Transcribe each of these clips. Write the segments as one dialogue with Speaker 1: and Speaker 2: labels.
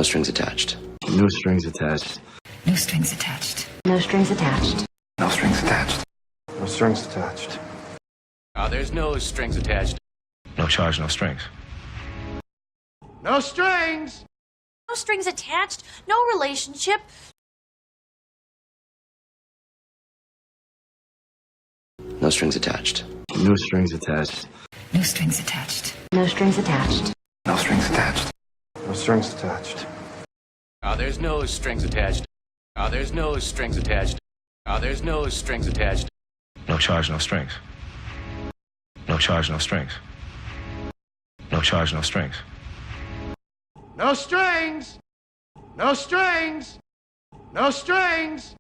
Speaker 1: strings attached.
Speaker 2: No strings attached.
Speaker 3: No strings attached.
Speaker 4: No strings attached.
Speaker 1: No strings attached.
Speaker 2: No strings attached.
Speaker 5: There's no strings attached.
Speaker 6: No charge, no strings.
Speaker 5: No strings!
Speaker 7: No strings attached. No relationship.
Speaker 1: No strings attached.
Speaker 2: No strings attached.
Speaker 3: No strings attached.
Speaker 4: No strings attached.
Speaker 1: No strings attached.
Speaker 2: No strings attached.
Speaker 5: There's no strings attached. There's no strings attached. There's no strings attached.
Speaker 6: No charge, no strings. No charge, no strings. No charge, no strings.
Speaker 5: No strings! No strings! No strings!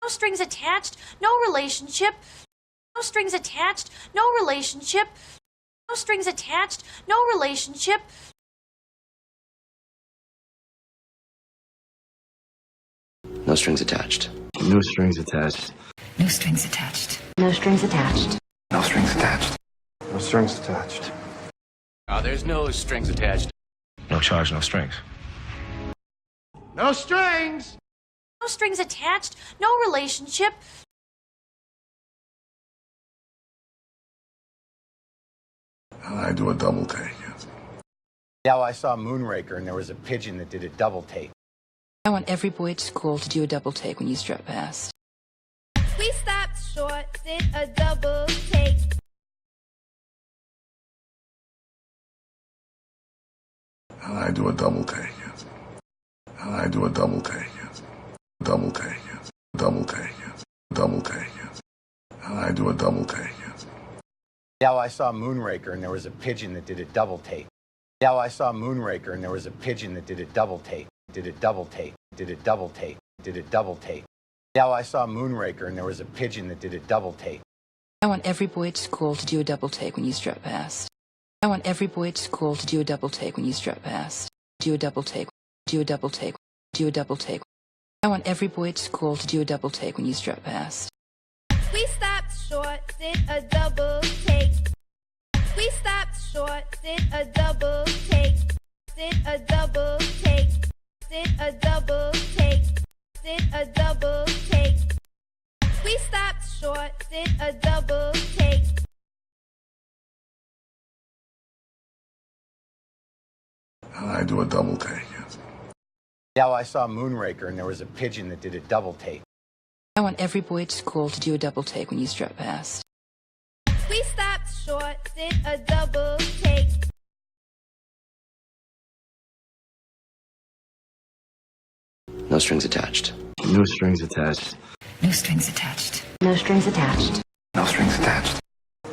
Speaker 7: No strings attached. No relationship. No strings attached. No relationship. No strings attached. No relationship.
Speaker 1: No strings attached.
Speaker 2: No strings attached.
Speaker 3: No strings attached.
Speaker 4: No strings attached.
Speaker 1: No strings attached.
Speaker 2: No strings attached.
Speaker 5: There's no strings attached.
Speaker 6: No charge, no strings.
Speaker 5: No strings!
Speaker 7: No strings attached. No relationship.
Speaker 2: I do a double take.
Speaker 8: Yeah, I saw Moonraker and there was a pigeon that did a double take.
Speaker 3: I want every boy at school to do a double take when you strut past.
Speaker 9: We stopped short, did a double take.
Speaker 2: I do a double take. I do a double take. Double take. Double take. Double take. I do a double take.
Speaker 8: Yeah, I saw Moonraker and there was a pigeon that did a double take. Yeah, I saw Moonraker and there was a pigeon that did a double take. Did a double take. Did a double take. Did a double take. Yeah, I saw Moonraker and there was a pigeon that did a double take.
Speaker 3: I want every boy at school to do a double take when you strut past. I want every boy at school to do a double take when you strut past. Do a double take. Do a double take. Do a double take. I want every boy at school to do a double take when you strut past.
Speaker 9: We stopped short, did a double take. We stopped short, did a double take. Did a double take. Did a double take. Did a double take. We stopped short, did a double take.
Speaker 2: I do a double take.
Speaker 8: Yeah, I saw Moonraker and there was a pigeon that did a double take.
Speaker 3: I want every boy at school to do a double take when you strut past.
Speaker 9: We stopped short, did a double take.
Speaker 1: No strings attached.
Speaker 2: No strings attached.
Speaker 3: No strings attached.
Speaker 4: No strings attached.
Speaker 1: No strings attached.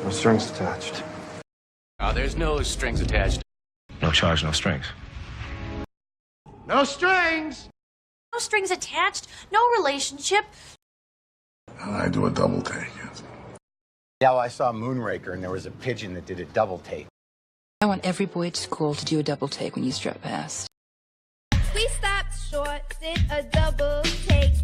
Speaker 2: No strings attached.
Speaker 5: There's no strings attached.
Speaker 6: No charge, no strings.
Speaker 5: No strings!
Speaker 7: No strings attached. No relationship.
Speaker 2: I do a double take.
Speaker 8: Yeah, I saw Moonraker and there was a pigeon that did a double take.
Speaker 3: I want every boy at school to do a double take when you strut past.
Speaker 9: We stopped short, did a double take.